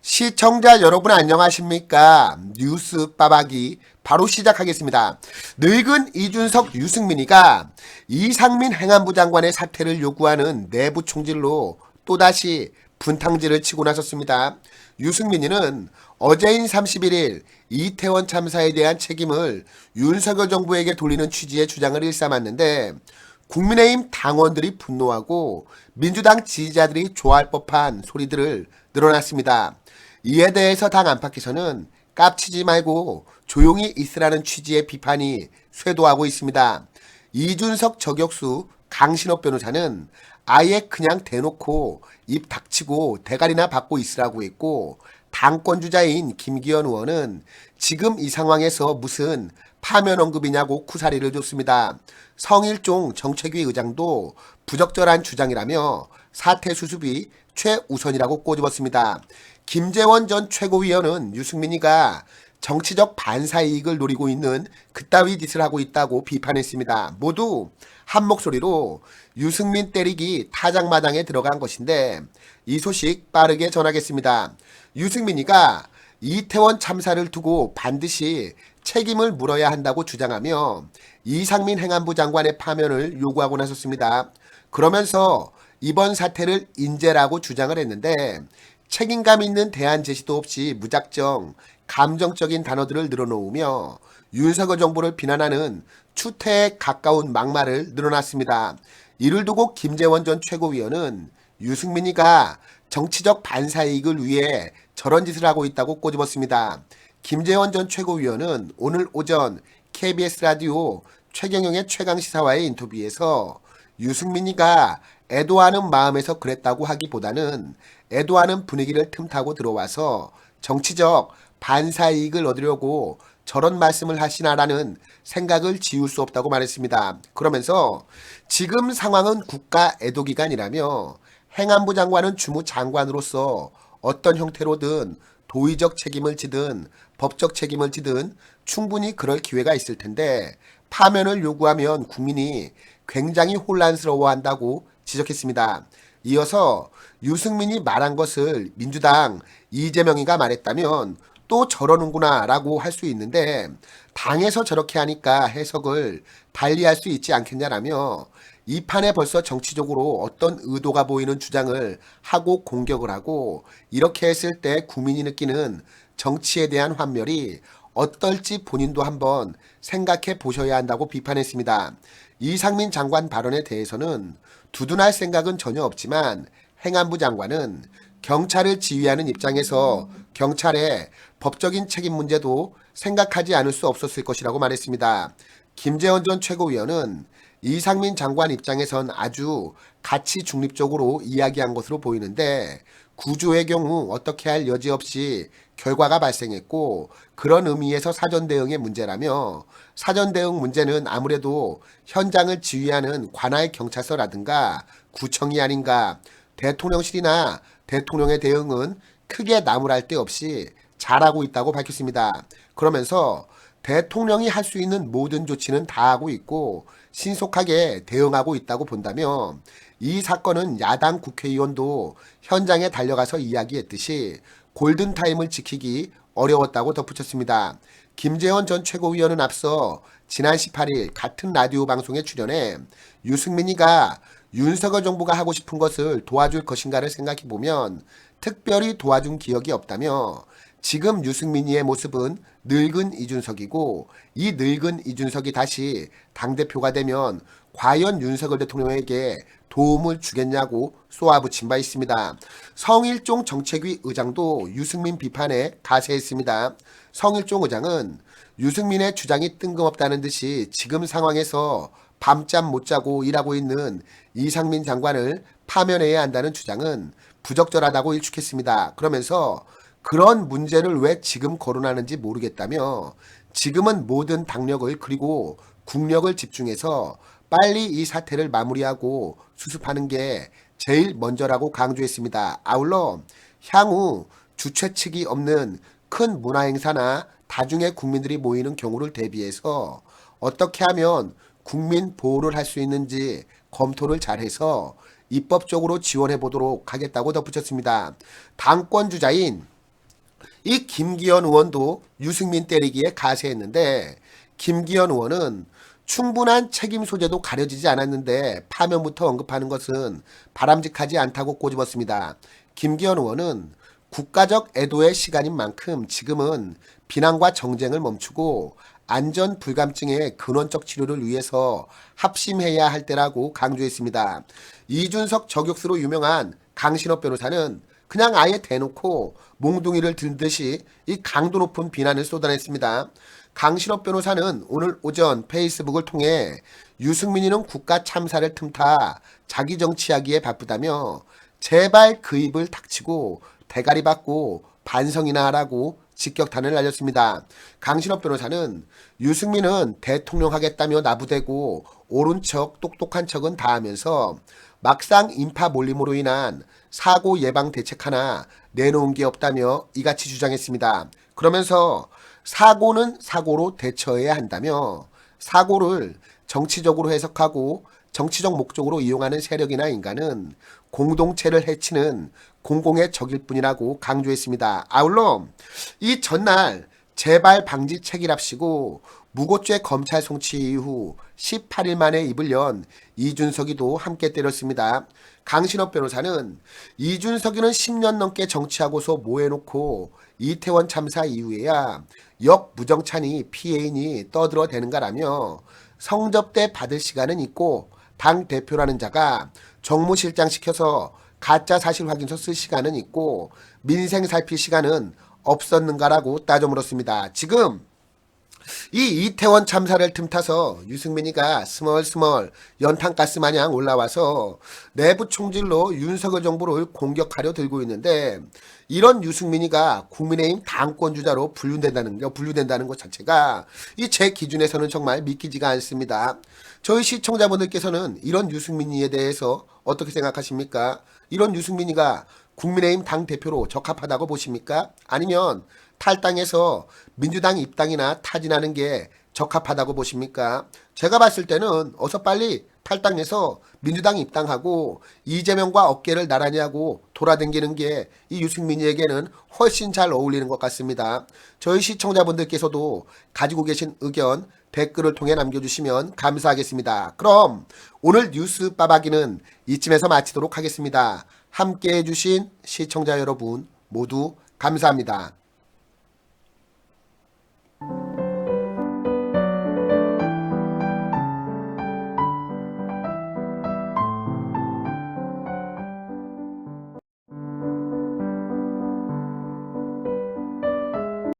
시청자 여러분 안녕하십니까? 뉴스 빠박이 바로 시작하겠습니다. 늙은 이준석 유승민이가 이상민 행안부 장관의 사퇴를 요구하는 내부 총질로 또다시 분탕질을 치고 나섰습니다. 유승민이는 어제인 31일 이태원 참사에 대한 책임을 윤석열 정부에게 돌리는 취지의 주장을 일삼았는데 국민의힘 당원들이 분노하고 민주당 지지자들이 좋아할 법한 소리들을 늘어났습니다. 이에 대해서 당 안팎에서는 깝치지 말고 조용히 있으라는 취지의 비판이 쇄도하고 있습니다. 이준석 저격수 강신업 변호사는 아예 그냥 대놓고 입 닥치고 대가리나 받고 있으라고 했고, 당권주자인 김기현 의원은 지금 이 상황에서 무슨 파면 언급이냐고 쿠사리를 줬습니다. 성일종 정책위 의장도 부적절한 주장이라며 사퇴 수습이 최우선이라고 꼬집었습니다. 김재원 전 최고위원은 유승민이가 정치적 반사이익을 노리고 있는 그따위 짓을 하고 있다고 비판했습니다. 모두 한 목소리로 유승민 때리기 타작마당에 들어간 것인데, 이 소식 빠르게 전하겠습니다. 유승민이가 이태원 참사를 두고 반드시 책임을 물어야 한다고 주장하며 이상민 행안부 장관의 파면을 요구하고 나섰습니다. 그러면서 이번 사태를 인재라고 주장을 했는데, 책임감 있는 대안 제시도 없이 무작정 감정적인 단어들을 늘어놓으며 윤석열 정부를 비난하는 추태에 가까운 막말을 늘어놨습니다. 이를 두고 김재원 전 최고위원은 유승민이가 정치적 반사이익을 위해 저런 짓을 하고 있다고 꼬집었습니다. 김재원 전 최고위원은 오늘 오전 KBS 라디오 최경영의 최강시사와의 인터뷰에서 유승민이가 애도하는 마음에서 그랬다고 하기보다는 애도하는 분위기를 틈타고 들어와서 정치적 반사이익을 얻으려고 저런 말씀을 하시나라는 생각을 지울 수 없다고 말했습니다. 그러면서 지금 상황은 국가 애도기간이라며 행안부 장관은 주무장관으로서 어떤 형태로든 도의적 책임을 지든 법적 책임을 지든 충분히 그럴 기회가 있을 텐데 파면을 요구하면 국민이 굉장히 혼란스러워한다고 지적했습니다. 이어서 유승민이 말한 것을 민주당 이재명이가 말했다면 또 저러는구나 라고 할 수 있는데, 당에서 저렇게 하니까 해석을 달리할 수 있지 않겠냐라며 이 판에 벌써 정치적으로 어떤 의도가 보이는 주장을 하고 공격을 하고, 이렇게 했을 때 국민이 느끼는 정치에 대한 환멸이 어떨지 본인도 한번 생각해 보셔야 한다고 비판했습니다. 이상민 장관 발언에 대해서는 두둔할 생각은 전혀 없지만 행안부 장관은 경찰을 지휘하는 입장에서 경찰의 법적인 책임 문제도 생각하지 않을 수 없었을 것이라고 말했습니다. 김재원 전 최고위원은 이상민 장관 입장에선 아주 가치 중립적으로 이야기한 것으로 보이는데, 구조의 경우 어떻게 할 여지 없이 결과가 발생했고 그런 의미에서 사전 대응의 문제라며, 사전 대응 문제는 아무래도 현장을 지휘하는 관할 경찰서라든가 구청이 아닌가, 대통령실이나 대통령의 대응은 크게 나무랄 데 없이 잘하고 있다고 밝혔습니다. 그러면서 대통령이 할 수 있는 모든 조치는 다 하고 있고 신속하게 대응하고 있다고 본다며, 이 사건은 야당 국회의원도 현장에 달려가서 이야기했듯이 골든타임을 지키기 어려웠다고 덧붙였습니다. 김재원 전 최고위원은 앞서 지난 18일 같은 라디오 방송에 출연해 유승민이가 윤석열 정부가 하고 싶은 것을 도와줄 것인가를 생각해보면 특별히 도와준 기억이 없다며, 지금 유승민이의 모습은 늙은 이준석이고 이 늙은 이준석이 다시 당대표가 되면 과연 윤석열 대통령에게 도움을 주겠냐고 쏘아붙인 바 있습니다. 성일종 정책위 의장도 유승민 비판에 가세했습니다. 성일종 의장은 유승민의 주장이 뜬금없다는 듯이 지금 상황에서 밤잠 못 자고 일하고 있는 이상민 장관을 파면해야 한다는 주장은 부적절하다고 일축했습니다. 그러면서 그런 문제를 왜 지금 거론하는지 모르겠다며, 지금은 모든 당력을 그리고 국력을 집중해서 빨리 이 사태를 마무리하고 수습하는 게 제일 먼저라고 강조했습니다. 아울러 향후 주최 측이 없는 큰 문화행사나 다중의 국민들이 모이는 경우를 대비해서 어떻게 하면 국민 보호를 할 수 있는지 검토를 잘해서 입법적으로 지원해 보도록 하겠다고 덧붙였습니다. 당권 주자인 이 김기현 의원도 유승민 때리기에 가세했는데 김기현 의원은 충분한 책임 소재도 가려지지 않았는데 파면부터 언급하는 것은 바람직하지 않다고 꼬집었습니다. 김기현 의원은 국가적 애도의 시간인 만큼 지금은 비난과 정쟁을 멈추고 안전 불감증의 근원적 치료를 위해서 합심해야 할 때라고 강조했습니다. 이준석 저격수로 유명한 강신업 변호사는 그냥 아예 대놓고 몽둥이를 든 듯이 이 강도 높은 비난을 쏟아냈습니다. 강신업 변호사는 오늘 오전 페이스북을 통해 유승민이는 국가 참사를 틈타 자기 정치하기에 바쁘다며 제발 그 입을 닥치고 대가리 받고 반성이나 하라고 직격탄을 날렸습니다. 강신업 변호사는 유승민은 대통령 하겠다며 나부대고 옳은 척 똑똑한 척은 다 하면서 막상 인파 몰림으로 인한 사고 예방 대책 하나 내놓은 게 없다며 이같이 주장했습니다. 그러면서 사고는 사고로 대처해야 한다며 사고를 정치적으로 해석하고 정치적 목적으로 이용하는 세력이나 인간은 공동체를 해치는 공공의 적일 뿐이라고 강조했습니다. 아울러 이 전날 재발 방지책이랍시고 무고죄 검찰 송치 이후 18일 만에 입을 연 이준석이도 함께 때렸습니다. 강신업 변호사는 이준석이는 10년 넘게 정치하고서 뭐해놓고 이태원 참사 이후에야 역무정찬이 피해인이 떠들어대는가라며 성접대 받을 시간은 있고 당대표라는 자가 정무실장 시켜서 가짜 사실 확인서 쓸 시간은 있고 민생 살필 시간은 없었는가라고 따져 물었습니다. 지금 이 이태원 참사를 틈타서 유승민이가 스멀스멀 연탄가스 마냥 올라와서 내부 총질로 윤석열 정부를 공격하려 들고 있는데 이런 유승민이가 국민의힘 당권 주자로 분류된다는 것 자체가 이 제 기준에서는 정말 믿기지가 않습니다. 저희 시청자분들께서는 이런 유승민이에 대해서 어떻게 생각하십니까? 이런 유승민이가 국민의힘 당대표로 적합하다고 보십니까? 아니면 탈당해서 민주당 입당이나 타진하는 게 적합하다고 보십니까? 제가 봤을 때는 어서 빨리 탈당해서 민주당 입당하고 이재명과 어깨를 나란히 하고 돌아다니는 게 이 유승민이에게는 훨씬 잘 어울리는 것 같습니다. 저희 시청자분들께서도 가지고 계신 의견 댓글을 통해 남겨주시면 감사하겠습니다. 그럼 오늘 뉴스 빠박이는 이쯤에서 마치도록 하겠습니다. 함께 해주신 시청자 여러분 모두 감사합니다.